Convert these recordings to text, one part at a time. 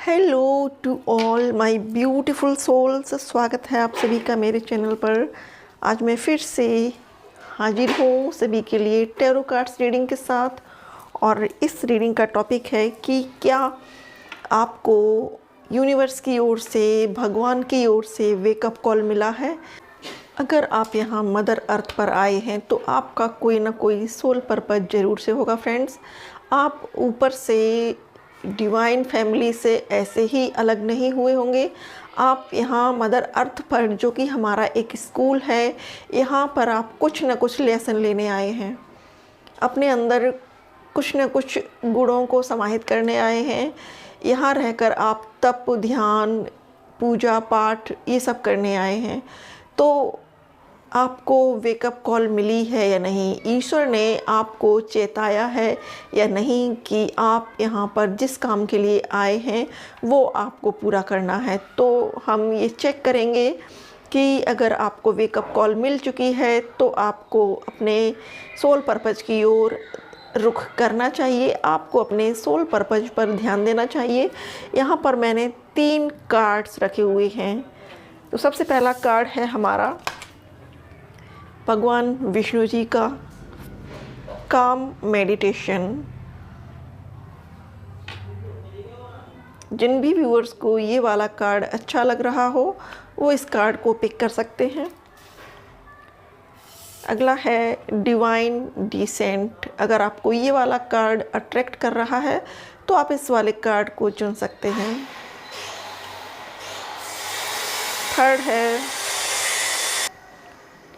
Hello to all my beautiful souls. स्वागत है आप सभी का मेरे चैनल पर। आज मैं फिर से हाजिर हूँ सभी के लिए टैरो कार्ड्स रीडिंग के साथ। और इस रीडिंग का टॉपिक है कि क्या आपको यूनिवर्स की ओर से, भगवान की ओर से वेकअप कॉल मिला है। अगर आप यहाँ मदर अर्थ पर आए हैं तो आपका कोई ना कोई सोल पर्पज़ ज़रूर से होगा फ्रेंड्स। आप ऊपर से डिवाइन फैमिली से ऐसे ही अलग नहीं हुए होंगे। आप यहाँ मदर अर्थ पर, जो कि हमारा एक स्कूल है, यहाँ पर आप कुछ न कुछ लेसन लेने आए हैं। अपने अंदर कुछ न कुछ गुणों को समाहित करने आए हैं। यहाँ रहकर आप तप, ध्यान, पूजा पाठ ये सब करने आए हैं। तो आपको वेकअप कॉल मिली है या नहीं, ईश्वर ने आपको चेताया है या नहीं कि आप यहाँ पर जिस काम के लिए आए हैं वो आपको पूरा करना है। तो हम ये चेक करेंगे कि अगर आपको वेकअप कॉल मिल चुकी है तो आपको अपने सोल पर्पज़ की ओर रुख करना चाहिए। आपको अपने सोल पर्पज़ पर ध्यान देना चाहिए। यहाँ पर मैंने 3 कार्ड्स रखे हुए हैं। तो सबसे पहला कार्ड है हमारा भगवान विष्णु जी का काम मेडिटेशन। जिन भी व्यूअर्स को ये वाला कार्ड अच्छा लग रहा हो वो इस कार्ड को पिक कर सकते हैं। अगला है डिवाइन डिसेंट। अगर आपको ये वाला कार्ड अट्रैक्ट कर रहा है तो आप इस वाले कार्ड को चुन सकते हैं।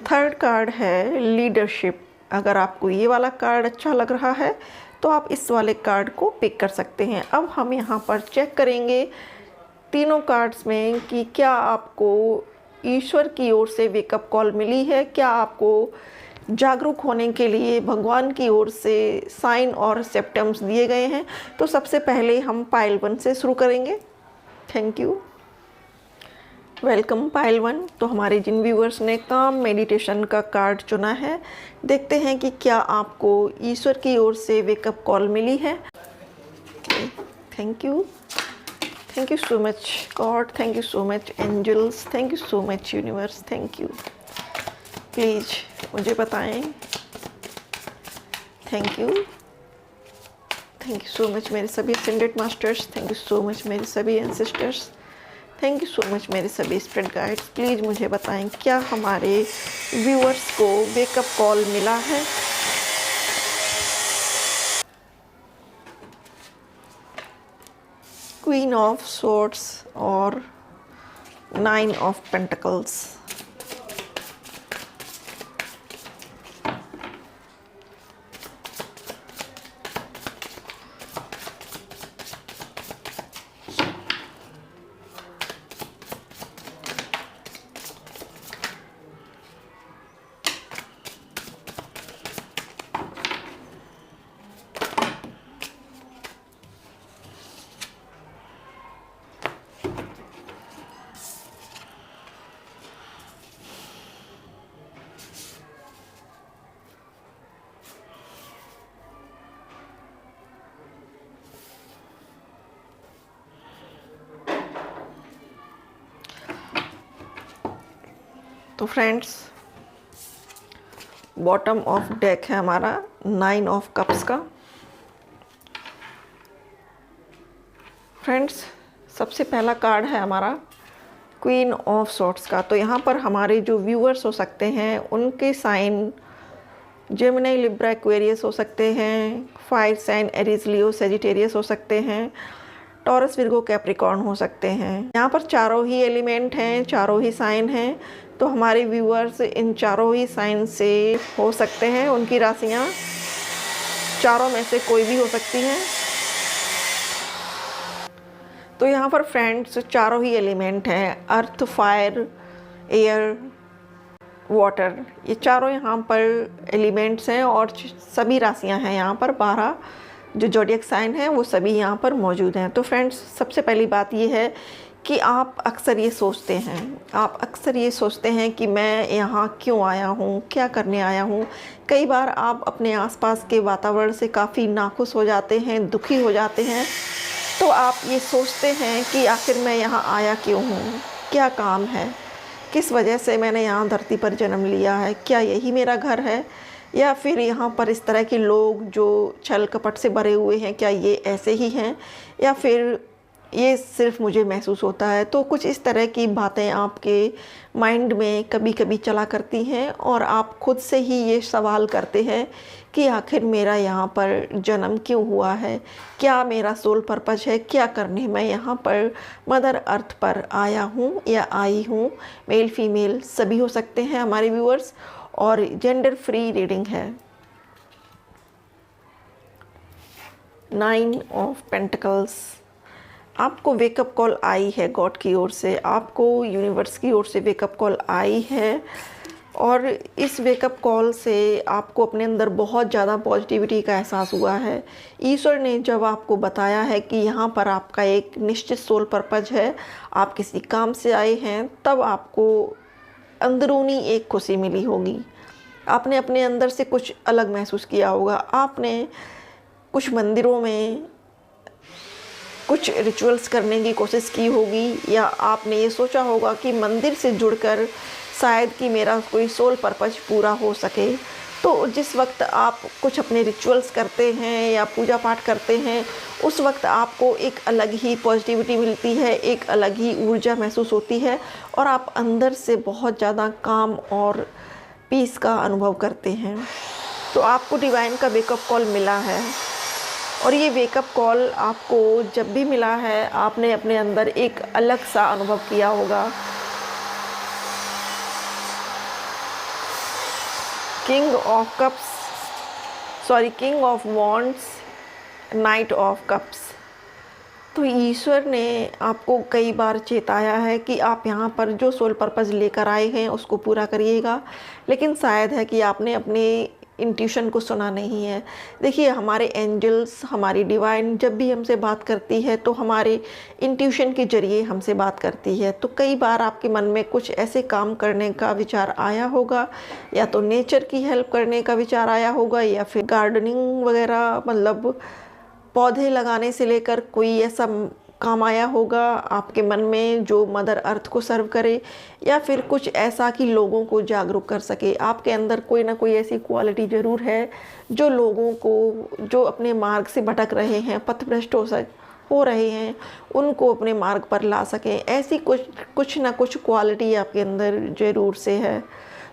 थर्ड कार्ड है लीडरशिप। अगर आपको ये वाला कार्ड अच्छा लग रहा है तो आप इस वाले कार्ड को पिक कर सकते हैं। अब हम यहाँ पर चेक करेंगे तीनों कार्ड्स में कि क्या आपको ईश्वर की ओर से वेकअप कॉल मिली है, क्या आपको जागरूक होने के लिए भगवान की ओर से साइन और सिम्पटम्स दिए गए हैं। तो सबसे पहले हम पाइल 1 से शुरू करेंगे। Thank you, welcome pile 1। तो हमारे जिन व्यूअर्स ने काम मेडिटेशन का कार्ड चुना है, देखते हैं कि क्या आपको ईश्वर की ओर से वेकअप कॉल मिली है। Thank you so much God, thank you so much angels, thank you so much universe, thank you. Please मुझे बताएं। थैंक यू सो मच मेरे सभी ascended masters, thank you so much मेरे सभी ancestors, thank you so much मेरे सभी spirit guides. Please मुझे बताएं क्या हमारे व्यूअर्स को वेकअप कॉल मिला है। क्वीन ऑफ सोर्ड्स और 9 ऑफ पेंटिकल्स। तो फ्रेंड्स, बॉटम ऑफ डेक है हमारा 9 ऑफ कप्स का। फ्रेंड्स, सबसे पहला कार्ड है हमारा क्वीन ऑफ सॉर्ड्स का। तो यहाँ पर हमारे जो व्यूअर्स हो सकते हैं उनके साइन जेमिनी, लिब्रा, एक्वेरियस हो सकते हैं। Fire sign Aries, Leo, Sagittarius हो सकते हैं। टॉरस, विर्गो, कैप्रिकॉर्न हो सकते हैं। यहाँ पर चारों ही एलिमेंट हैं, चारों ही साइन हैं। तो हमारे व्यूअर्स इन चारों ही साइन से हो सकते हैं। उनकी राशियाँ चारों में से कोई भी हो सकती हैं। तो यहाँ पर फ्रेंड्स चारों ही एलिमेंट हैं, अर्थ, फायर, एयर, वाटर, ये चारों यहाँ पर एलिमेंट्स हैं। और सभी राशियाँ हैं यहाँ पर, 12 जो ज़ोडिएक साइन है वो सभी यहाँ पर मौजूद हैं। तो फ्रेंड्स, सबसे पहली बात ये है कि आप अक्सर ये सोचते हैं कि मैं यहाँ क्यों आया हूँ, क्या करने आया हूँ। कई बार आप अपने आसपास के वातावरण से काफ़ी नाखुश हो जाते हैं, दुखी हो जाते हैं। तो आप ये सोचते हैं कि आखिर मैं यहाँ आया क्यों हूँ, क्या काम है, किस वजह से मैंने यहाँ धरती पर जन्म लिया है, क्या यही मेरा घर है, या फिर यहाँ पर इस तरह के लोग जो छल कपट से भरे हुए हैं, क्या ये ऐसे ही हैं, या फिर ये सिर्फ मुझे महसूस होता है। तो कुछ इस तरह की बातें आपके माइंड में कभी कभी चला करती हैं और आप खुद से ही ये सवाल करते हैं कि आखिर मेरा यहाँ पर जन्म क्यों हुआ है, क्या मेरा सोल पर्पस है, क्या करने मैं यहाँ पर मदर अर्थ पर आया हूँ या आई हूँ। मेल फीमेल सभी हो सकते हैं हमारे व्यूअर्स, और जेंडर फ्री रीडिंग है। 9 ऑफ पेंटिकल्स, आपको वेकअप कॉल आई है गॉड की ओर से, आपको यूनिवर्स की ओर से वेकअप कॉल आई है। और इस वेकअप कॉल से आपको अपने अंदर बहुत ज़्यादा पॉजिटिविटी का एहसास हुआ है। ईश्वर ने जब आपको बताया है कि यहाँ पर आपका एक निश्चित सोल पर्पज है, आप किसी काम से आए हैं, तब आपको अंदरूनी एक खुशी मिली होगी। आपने अपने अंदर से कुछ अलग महसूस किया होगा। आपने कुछ मंदिरों में कुछ रिचुअल्स करने की कोशिश की होगी, या आपने ये सोचा होगा कि मंदिर से जुड़कर शायद कि मेरा कोई सोल पर्पज पूरा हो सके। तो जिस वक्त आप कुछ अपने रिचुअल्स करते हैं या पूजा पाठ करते हैं, उस वक्त आपको एक अलग ही पॉजिटिविटी मिलती है, एक अलग ही ऊर्जा महसूस होती है, और आप अंदर से बहुत ज़्यादा काम और पीस का अनुभव करते हैं। तो आपको डिवाइन का वेकअप कॉल मिला है, और ये वेकअप कॉल आपको जब भी मिला है, आपने अपने अंदर एक अलग सा अनुभव किया होगा। King of wands, night of cups. तो ईश्वर ने आपको कई बार चेताया है कि आप यहाँ पर जो सोल पर्पस लेकर आए हैं उसको पूरा करिएगा, लेकिन शायद है कि आपने अपने इंट्यूशन को सुना नहीं है। देखिए, हमारे एंजल्स, हमारी डिवाइन जब भी हमसे बात करती है तो हमारे इंट्यूशन के ज़रिए हमसे बात करती है। तो कई बार आपके मन में कुछ ऐसे काम करने का विचार आया होगा, या तो नेचर की हेल्प करने का विचार आया होगा, या फिर गार्डनिंग वगैरह, मतलब पौधे लगाने से लेकर कोई ऐसा काम आया होगा आपके मन में जो मदर अर्थ को सर्व करे, या फिर कुछ ऐसा कि लोगों को जागरूक कर सके। आपके अंदर कोई ना कोई ऐसी क्वालिटी ज़रूर है जो लोगों को, जो अपने मार्ग से भटक रहे हैं, पथभ्रष्ट हो रहे हैं, उनको अपने मार्ग पर ला सकें। ऐसी कुछ ना कुछ क्वालिटी आपके अंदर ज़रूर से है।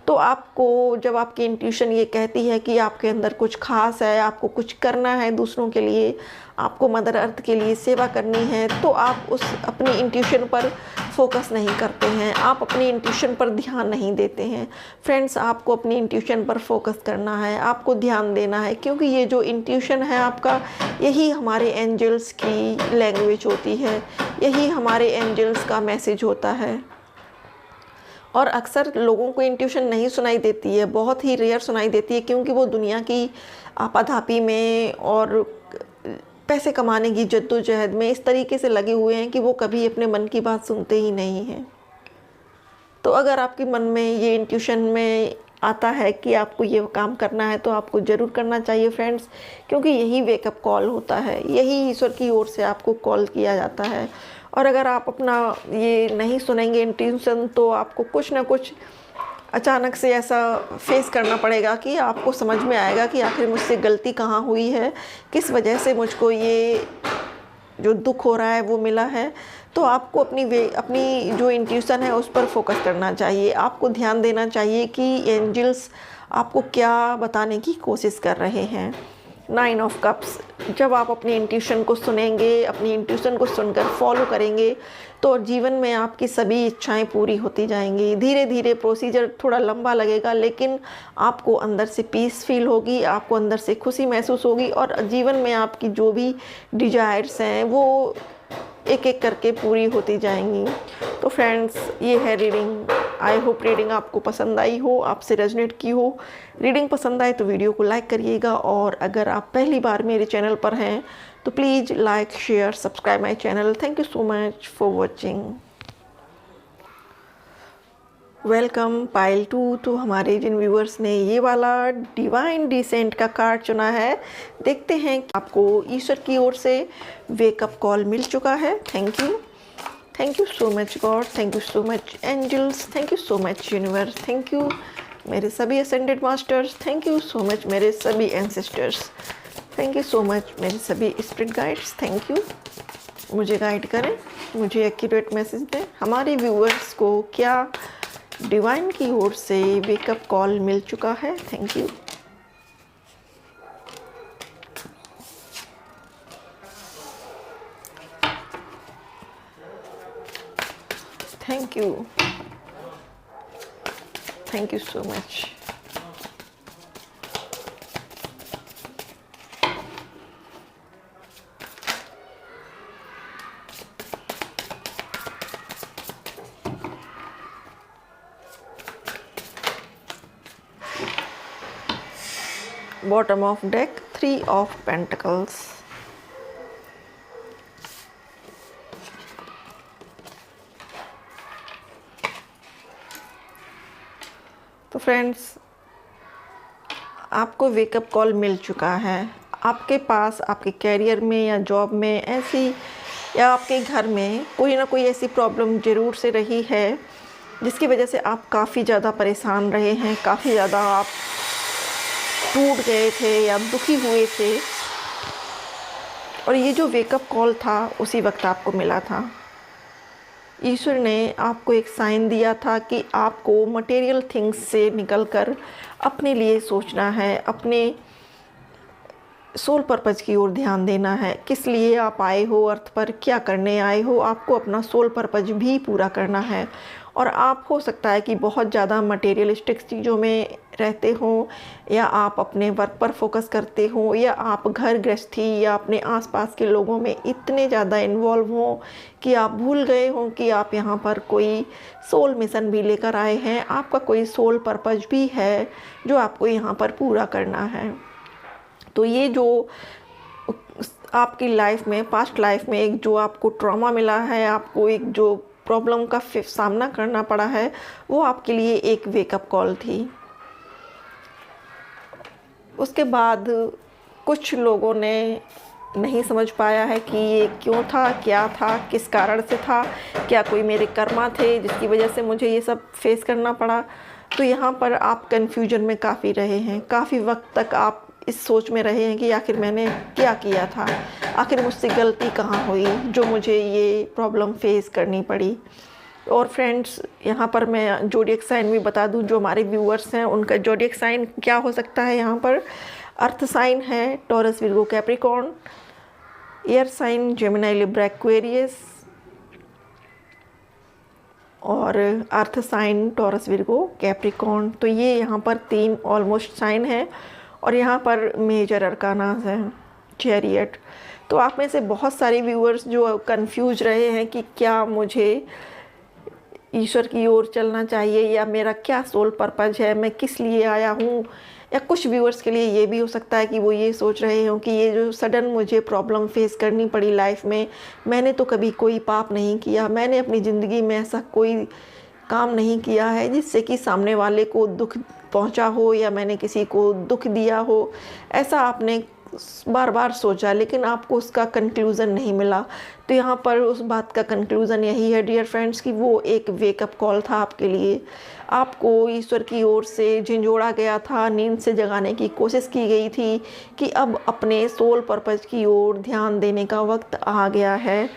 तो आपको जब आपकी इंट्यूशन ये कहती है कि आपके अंदर कुछ खास है, आपको कुछ करना है दूसरों के लिए, आपको मदर अर्थ के लिए सेवा करनी है, तो आप उस अपनी इंट्यूशन पर फोकस नहीं करते हैं, आप अपनी इंट्यूशन पर ध्यान नहीं देते हैं। फ्रेंड्स, आपको अपनी इंट्यूशन पर फोकस करना है, आपको ध्यान देना है, क्योंकि ये जो इंट्यूशन है आपका, यही हमारे एंजल्स की लैंग्वेज होती है, यही हमारे एंजल्स का मैसेज होता है। और अक्सर लोगों को इंट्यूशन नहीं सुनाई देती है, बहुत ही रेयर सुनाई देती है, क्योंकि वो दुनिया की आपाधापी में और पैसे कमाने की जद्दोजहद में इस तरीके से लगे हुए हैं कि वो कभी अपने मन की बात सुनते ही नहीं हैं। तो अगर आपके मन में ये इंट्यूशन में आता है कि आपको ये काम करना है, तो आपको ज़रूर करना चाहिए फ्रेंड्स, क्योंकि यही वेकअप कॉल होता है, यही ईश्वर की ओर से आपको कॉल किया जाता है। और अगर आप अपना ये नहीं सुनेंगे इंट्यूशन, तो आपको कुछ ना कुछ अचानक से ऐसा फेस करना पड़ेगा कि आपको समझ में आएगा कि आखिर मुझसे गलती कहाँ हुई है, किस वजह से मुझको ये जो दुख हो रहा है वो मिला है। तो आपको अपनी जो इंट्यूशन है उस पर फोकस करना चाहिए, आपको ध्यान देना चाहिए कि एंजल्स आपको क्या बताने की कोशिश कर रहे हैं। 9 ऑफ कप्स, जब आप अपनी इंट्यूशन को सुनेंगे, अपनी इंट्यूशन को सुनकर फॉलो करेंगे, तो जीवन में आपकी सभी इच्छाएं पूरी होती जाएंगी। धीरे धीरे प्रोसीजर थोड़ा लंबा लगेगा, लेकिन आपको अंदर से पीस फील होगी, आपको अंदर से खुशी महसूस होगी, और जीवन में आपकी जो भी डिजायर्स हैं वो एक एक करके पूरी होती जाएंगी। तो फ्रेंड्स, ये है रीडिंग। आई होप रीडिंग आपको पसंद आई हो, आपसे रेजोनेट की हो। रीडिंग पसंद आए तो वीडियो को लाइक करिएगा, और अगर आप पहली बार मेरे चैनल पर हैं तो please like, share, subscribe my channel. Thank you so much for watching. Welcome pile 2। तो हमारे जिन व्यूअर्स ने ये वाला डिवाइन डिसेंट का कार्ड चुना है, देखते हैं कि आपको ईश्वर की ओर से वेकअप कॉल मिल चुका है। Thank you so much God, thank you so much angels, thank you so much universe, thank you मेरे सभी ascended masters, thank you so much मेरे सभी ancestors, thank you so much मेरे सभी स्पिरिट गाइड्स। थैंक यू, मुझे guide करें, मुझे accurate message दें। हमारे व्यूअर्स को क्या डिवाइन की ओर से वेकअप कॉल मिल चुका है? Thank you. Thank you so much. Bottom of deck 3 of pentacles. तो फ्रेंड्स, आपको वेकअप कॉल मिल चुका है। आपके पास आपके कैरियर में या जॉब में ऐसी, या आपके घर में कोई ना कोई ऐसी प्रॉब्लम ज़रूर से रही है जिसकी वजह से आप काफ़ी ज़्यादा परेशान रहे हैं, काफ़ी ज़्यादा आप टूट गए थे या दुखी हुए थे। और ये जो वेकअप कॉल था उसी वक्त आपको मिला था। ईश्वर ने आपको एक साइन दिया था कि आपको मटेरियल थिंग्स से निकलकर अपने लिए सोचना है, अपने सोल पर्पज़ की ओर ध्यान देना है। किस लिए आप आए हो, अर्थ पर क्या करने आए हो, आपको अपना सोल पर्पज़ भी पूरा करना है। और आप हो सकता है कि बहुत ज़्यादा मटेरियलिस्टिक चीज़ों में रहते हो, या आप अपने वर्क पर फोकस करते हो, या आप घर गृहस्थी या अपने आसपास के लोगों में इतने ज़्यादा इन्वॉल्व हो कि आप भूल गए हो कि आप यहाँ पर कोई सोल मिशन भी लेकर आए हैं। आपका कोई सोल पर्पज़ भी है जो आपको यहाँ पर पूरा करना है। तो ये जो आपकी लाइफ में, पास्ट लाइफ में एक जो आपको ट्रॉमा मिला है, आपको एक जो प्रॉब्लम का सामना करना पड़ा है, वो आपके लिए एक वेकअप कॉल थी। उसके बाद कुछ लोगों ने नहीं समझ पाया है कि ये क्यों था, क्या था, किस कारण से था, क्या कोई मेरे कर्मा थे जिसकी वजह से मुझे ये सब फेस करना पड़ा। तो यहाँ पर आप कन्फ्यूजन में काफ़ी रहे हैं, काफ़ी वक्त तक आप इस सोच में रहे हैं कि आखिर मैंने क्या किया था, आखिर मुझसे गलती कहाँ हुई जो मुझे ये प्रॉब्लम फेस करनी पड़ी। और फ्रेंड्स, यहाँ पर मैं ज़ोडिएक साइन भी बता दूँ, जो हमारे व्यूअर्स हैं उनका ज़ोडिएक साइन क्या हो सकता है। यहाँ पर अर्थ साइन है Taurus, Virgo, Capricorn. Air sign Gemini, Libra, Aquarius. और earth sign Taurus, Virgo, Capricorn. तो ये यहाँ पर 3 ऑलमोस्ट साइन है। और यहाँ पर मेजर अरकाना है चैरियट। तो आप में से बहुत सारे व्यूअर्स जो कंफ्यूज रहे हैं कि क्या मुझे ईश्वर की ओर चलना चाहिए, या मेरा क्या सोल पर्पज़ है, मैं किस लिए आया हूँ। या कुछ व्यूअर्स के लिए ये भी हो सकता है कि वो ये सोच रहे हो कि ये जो सडन मुझे प्रॉब्लम फेस करनी पड़ी लाइफ में, मैंने तो कभी कोई पाप नहीं किया, मैंने अपनी ज़िंदगी में ऐसा कोई काम नहीं किया है जिससे कि सामने वाले को दुख पहुंचा हो, या मैंने किसी को दुख दिया हो। ऐसा आपने बार बार सोचा, लेकिन आपको उसका कंक्लूज़न नहीं मिला। तो यहाँ पर उस बात का कंक्लूज़न यही है डियर फ्रेंड्स कि वो एक वेकअप कॉल था आपके लिए। आपको ईश्वर की ओर से झंझोड़ा गया था, नींद से जगाने की कोशिश की गई थी कि अब अपने सोल पर्पज़ की ओर ध्यान देने का वक्त आ गया है।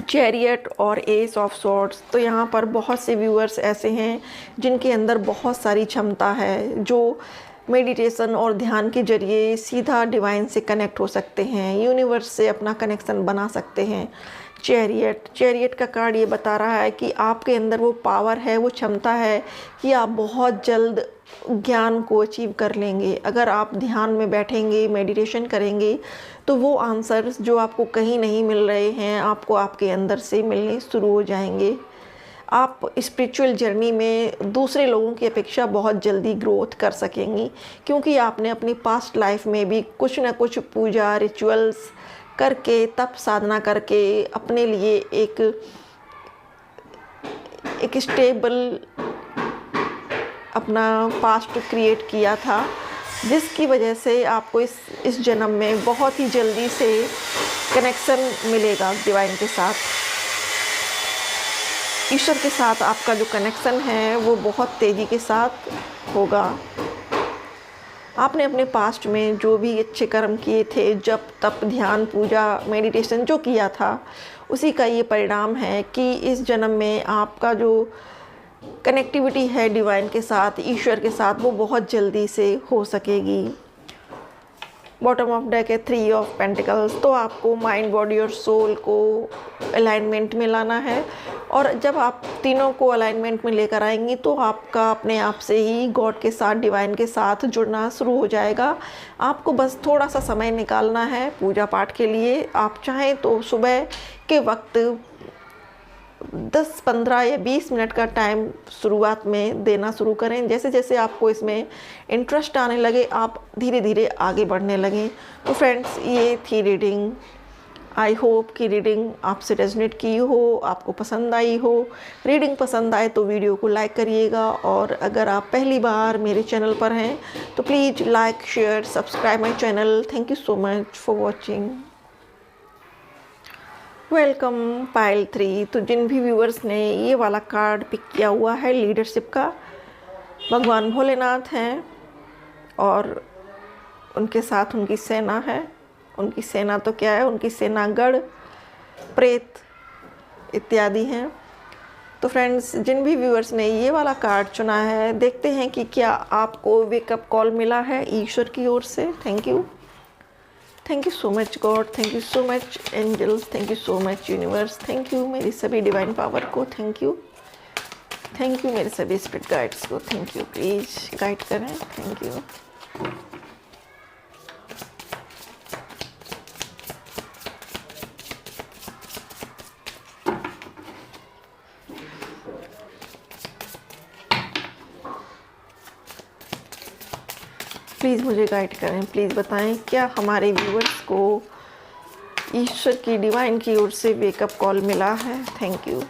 चैरियट और एस ऑफ सॉर्ड्स। तो यहाँ पर बहुत से व्यूअर्स ऐसे हैं जिनके अंदर बहुत सारी क्षमता है, जो मेडिटेशन और ध्यान के जरिए सीधा डिवाइन से कनेक्ट हो सकते हैं, यूनिवर्स से अपना कनेक्शन बना सकते हैं। चैरियट का कार्ड ये बता रहा है कि आपके अंदर वो पावर है, वो क्षमता है कि आप बहुत जल्द ज्ञान को अचीव कर लेंगे। अगर आप ध्यान में बैठेंगे, मेडिटेशन करेंगे, तो वो आंसर्स जो आपको कहीं नहीं मिल रहे हैं, आपको आपके अंदर से मिलने शुरू हो जाएंगे। आप स्पिरिचुअल जर्नी में दूसरे लोगों की अपेक्षा बहुत जल्दी ग्रोथ कर सकेंगी, क्योंकि आपने अपनी पास्ट लाइफ में भी कुछ ना कुछ पूजा रिचुअल्स करके, तप साधना करके अपने लिए एक स्टेबल अपना पास्ट क्रिएट किया था, जिसकी वजह से आपको इस जन्म में बहुत ही जल्दी से कनेक्शन मिलेगा डिवाइन के साथ। ईश्वर के साथ आपका जो कनेक्शन है वो बहुत तेज़ी के साथ होगा। आपने अपने पास्ट में जो भी अच्छे कर्म किए थे, जप तप ध्यान पूजा मेडिटेशन जो किया था, उसी का ये परिणाम है कि इस जन्म में आपका जो कनेक्टिविटी है डिवाइन के साथ, ईश्वर के साथ, वो बहुत जल्दी से हो सकेगी। बॉटम ऑफ डेक है 3 ऑफ पेंटिकल्स। तो आपको माइंड बॉडी और सोल को अलाइनमेंट में लाना है, और जब आप तीनों को अलाइनमेंट में लेकर आएंगी तो आपका अपने आप से ही गॉड के साथ, डिवाइन के साथ जुड़ना शुरू हो जाएगा। आपको बस थोड़ा सा समय निकालना है पूजा पाठ के लिए। आप चाहें तो सुबह के वक्त 10, 15 या 20 मिनट का टाइम शुरुआत में देना शुरू करें। जैसे जैसे आपको इसमें इंटरेस्ट आने लगे, आप धीरे धीरे आगे बढ़ने लगें। तो फ्रेंड्स, ये थी रीडिंग। आई होप कि रीडिंग आपसे रेजोनेट की हो, आपको पसंद आई हो। रीडिंग पसंद आए तो वीडियो को लाइक करिएगा, और अगर आप पहली बार मेरे चैनल पर हैं तो please like share subscribe my channel. Thank you so much for watching. Welcome pile 3। तो जिन भी व्यूअर्स ने ये वाला कार्ड पिक किया हुआ है लीडरशिप का, भगवान भोलेनाथ हैं और उनके साथ उनकी सेना है। उनकी सेना तो क्या है, उनकी सेना गढ़ प्रेत इत्यादि हैं। तो फ्रेंड्स, जिन भी व्यूअर्स ने ये वाला कार्ड चुना है, देखते हैं कि क्या आपको वेकअप कॉल मिला है ईश्वर की ओर से। Thank you so much God, thank you so much angels, thank you so much universe, thank you मेरी सभी डिवाइन पावर को, थैंक यू मेरे सभी स्पिरिट गाइड्स को, थैंक यू। प्लीज़ गाइड करें, थैंक यू। प्लीज़ मुझे गाइड करें, please बताएं क्या हमारे व्यूअर्स को ईश्वर की डिवाइन की ओर से वेकअप कॉल मिला है। Thank you.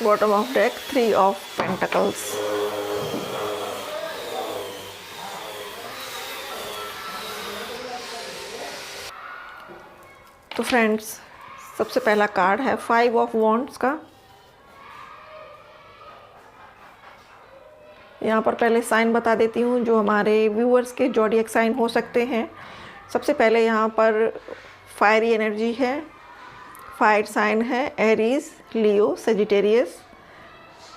Bottom of deck 3 of pentacles. तो फ्रेंड्स, सबसे पहला कार्ड है 5 ऑफ वॉन्ड्स का। यहाँ पर पहले साइन बता देती हूँ जो हमारे व्यूअर्स के ज़ोडिएक साइन हो सकते हैं। सबसे पहले यहाँ पर फायरी एनर्जी है, फायर साइन है एरीज, लियो, सेजिटेरियस।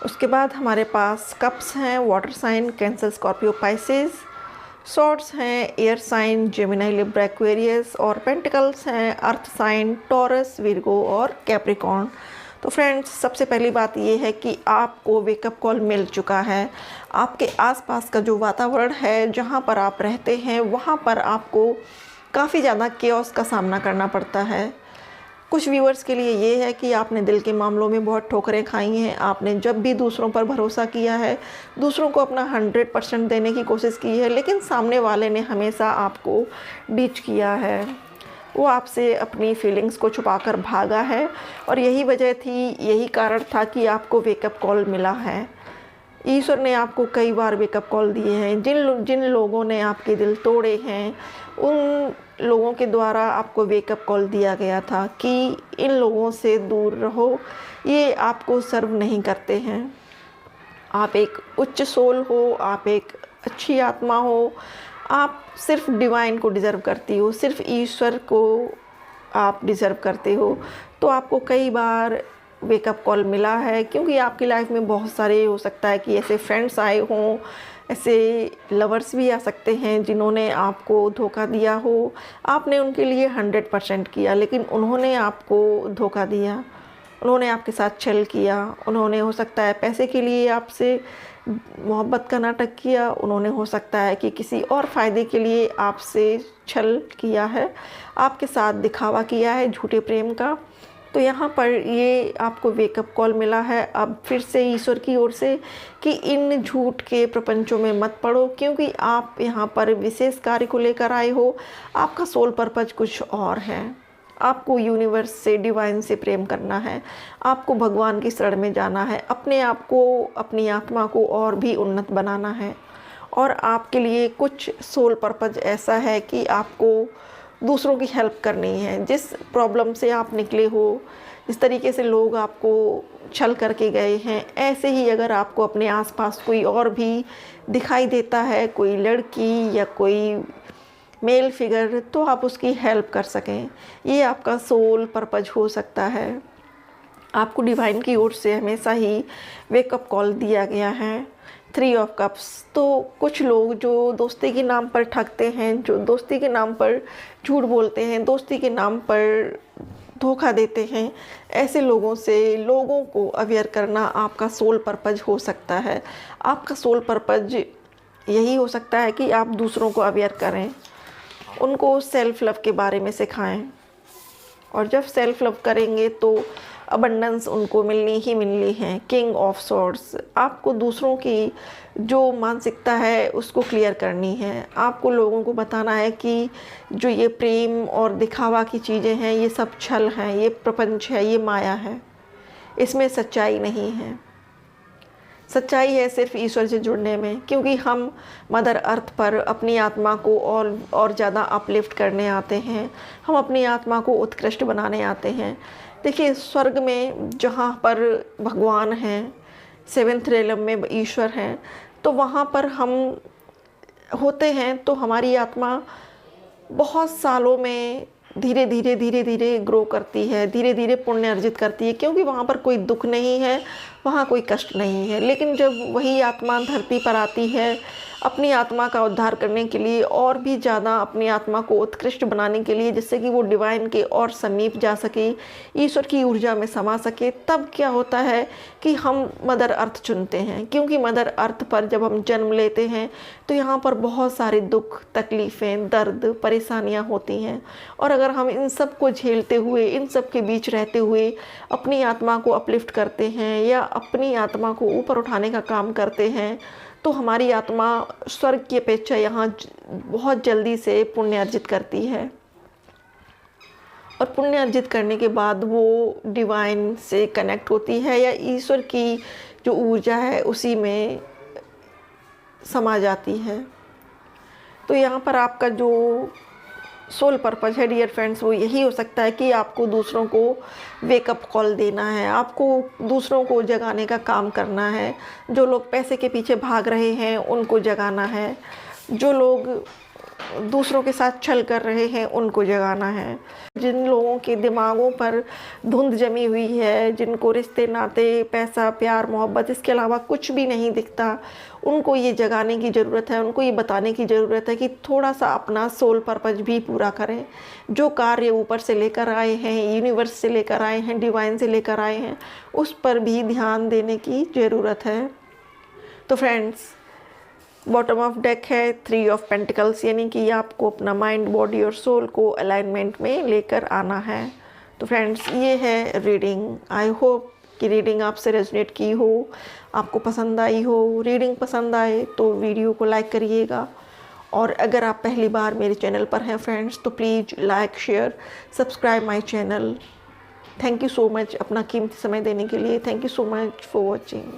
उसके बाद हमारे पास कप्स हैं, water sign Cancer, Scorpio, Pisces. Swords हैं air sign, Gemini, Libra, Aquarius. और पेंटिकल्स हैं अर्थ साइन, टॉरस, विर्गो और कैप्रिकॉर्न। तो फ्रेंड्स, सबसे पहली बात ये है कि आपको वेकअप कॉल मिल चुका है। आपके आसपास का जो वातावरण है, जहाँ पर आप रहते हैं, वहाँ पर आपको काफ़ी ज़्यादा केओस का सामना करना पड़ता है। कुछ व्यूअर्स के लिए ये है कि आपने दिल के मामलों में बहुत ठोकरें खाई हैं। आपने जब भी दूसरों पर भरोसा किया है, दूसरों को अपना 100% देने की कोशिश की है, लेकिन सामने वाले ने हमेशा आपको डिच किया है। वो आपसे अपनी फीलिंग्स को छुपाकर भागा है, और यही वजह थी, यही कारण था कि आपको वेकअप कॉल मिला है। ईश्वर ने आपको कई बार वेकअप कॉल दिए हैं। जिन लोगों ने आपके दिल तोड़े हैं, उन लोगों के द्वारा आपको वेकअप कॉल दिया गया था कि इन लोगों से दूर रहो, ये आपको सर्व नहीं करते हैं। आप एक उच्च सोल हो, आप एक अच्छी आत्मा हो, आप सिर्फ डिवाइन को डिज़र्व करती हो, सिर्फ ईश्वर को आप डिज़र्व करते हो। तो आपको कई बार वेकअप कॉल मिला है, क्योंकि आपकी लाइफ में बहुत सारे हो सकता है कि ऐसे फ्रेंड्स आए हों, ऐसे लवर्स भी आ सकते हैं जिन्होंने आपको धोखा दिया हो। आपने उनके लिए 100% किया, लेकिन उन्होंने आपको धोखा दिया, उन्होंने आपके साथ छल किया, उन्होंने हो सकता है पैसे के लिए आपसे मोहब्बत का नाटक किया, उन्होंने हो सकता है कि किसी और फ़ायदे के लिए आपसे छल किया है, आपके साथ दिखावा किया है झूठे प्रेम का। तो यहाँ पर ये आपको वेकअप कॉल मिला है अब फिर से ईश्वर की ओर से कि इन झूठ के प्रपंचों में मत पड़ो, क्योंकि आप यहाँ पर विशेष कार्य को लेकर आए हो। आपका सोल पर्पज कुछ और है। आपको यूनिवर्स से, डिवाइन से प्रेम करना है, आपको भगवान की शरण में जाना है, अपने आप को, अपनी आत्मा को और भी उन्नत बनाना है। और आपके लिए कुछ सोल पर्पज ऐसा है कि आपको दूसरों की हेल्प करनी है। जिस प्रॉब्लम से आप निकले हो, जिस तरीके से लोग आपको छल करके गए हैं, ऐसे ही अगर आपको अपने आसपास कोई और भी दिखाई देता है, कोई लड़की या कोई मेल फिगर, तो आप उसकी हेल्प कर सकें, ये आपका सोल पर्पज हो सकता है। आपको डिवाइन की ओर से हमेशा ही वेकअप कॉल दिया गया है। 3 ऑफ कप्स। तो कुछ लोग जो दोस्ती के नाम पर ठगते हैं, जो दोस्ती के नाम पर झूठ बोलते हैं, दोस्ती के नाम पर धोखा देते हैं, ऐसे लोगों से लोगों को अवेयर करना आपका सोल पर्पज हो सकता है। आपका सोल पर्पज यही हो सकता है कि आप दूसरों को अवेयर करें, उनको सेल्फ लव के बारे में सिखाएं। और जब सेल्फ लव करेंगे तो अबंडेंस उनको मिलनी ही मिलनी है। King of swords. आपको दूसरों की जो मानसिकता है उसको क्लियर करनी है। आपको लोगों को बताना है कि जो ये प्रेम और दिखावा की चीज़ें हैं, ये सब छल हैं, ये प्रपंच है, ये माया है, इसमें सच्चाई नहीं है। सच्चाई है सिर्फ ईश्वर से जुड़ने में, क्योंकि हम मदर अर्थ पर अपनी आत्मा को और ज़्यादा अपलिफ्ट करने आते हैं। हम अपनी आत्मा को उत्कृष्ट बनाने आते हैं। देखिए, स्वर्ग में जहाँ पर भगवान हैं, 7th रेलम में ईश्वर हैं, तो वहाँ पर हम होते हैं तो हमारी आत्मा बहुत सालों में धीरे धीरे ग्रो करती है, धीरे धीरे पुण्य अर्जित करती है, क्योंकि वहाँ पर कोई दुख नहीं है, वहाँ कोई कष्ट नहीं है। लेकिन जब वही आत्मा धरती पर आती है अपनी आत्मा का उद्धार करने के लिए, और भी ज़्यादा अपनी आत्मा को उत्कृष्ट बनाने के लिए, जिससे कि वो डिवाइन के और समीप जा सके, ईश्वर की ऊर्जा में समा सके, तब क्या होता है कि हम मदर अर्थ चुनते हैं। क्योंकि मदर अर्थ पर जब हम जन्म लेते हैं तो यहाँ पर बहुत सारे दुख, तकलीफ़ें, दर्द, परेशानियाँ होती हैं। और अगर हम इन सब को झेलते हुए, इन सब के बीच रहते हुए अपनी आत्मा को अपलिफ्ट करते हैं या अपनी आत्मा को ऊपर उठाने का काम करते हैं, तो हमारी आत्मा स्वर्ग की अपेक्षा यहाँ बहुत जल्दी से पुण्य अर्जित करती है। और पुण्य अर्जित करने के बाद वो डिवाइन से कनेक्ट होती है या ईश्वर की जो ऊर्जा है उसी में समा जाती है। तो यहाँ पर आपका जो सोल पर्पज है डियर फ्रेंड्स, वो यही हो सकता है कि आपको दूसरों को वेकअप कॉल देना है, आपको दूसरों को जगाने का काम करना है। जो लोग पैसे के पीछे भाग रहे हैं उनको जगाना है, जो लोग दूसरों के साथ छल कर रहे हैं उनको जगाना है, जिन लोगों के दिमागों पर धुंध जमी हुई है, जिनको रिश्ते, नाते, पैसा, प्यार, मोहब्बत इसके अलावा कुछ भी नहीं दिखता, उनको ये जगाने की ज़रूरत है। उनको ये बताने की ज़रूरत है कि थोड़ा सा अपना सोल पर्पज भी पूरा करें। जो कार्य ऊपर से लेकर आए हैं, यूनिवर्स से लेकर आए हैं, डिवाइन से लेकर आए हैं, उस पर भी ध्यान देने की ज़रूरत है। तो फ्रेंड्स, बॉटम ऑफ डेक है 3 ऑफ पेंटिकल्स, यानी कि आपको अपना माइंड, बॉडी और सोल को अलाइनमेंट में लेकर आना है। तो फ्रेंड्स, ये है रीडिंग। आई होप कि रीडिंग आपसे रेजोनेट की हो, आपको पसंद आई हो। रीडिंग पसंद आए तो वीडियो को लाइक करिएगा, और अगर आप पहली बार मेरे चैनल पर हैं फ्रेंड्स, तो please like, share, subscribe my channel. Thank you so much अपना कीमती समय देने के लिए। Thank you so much for watching.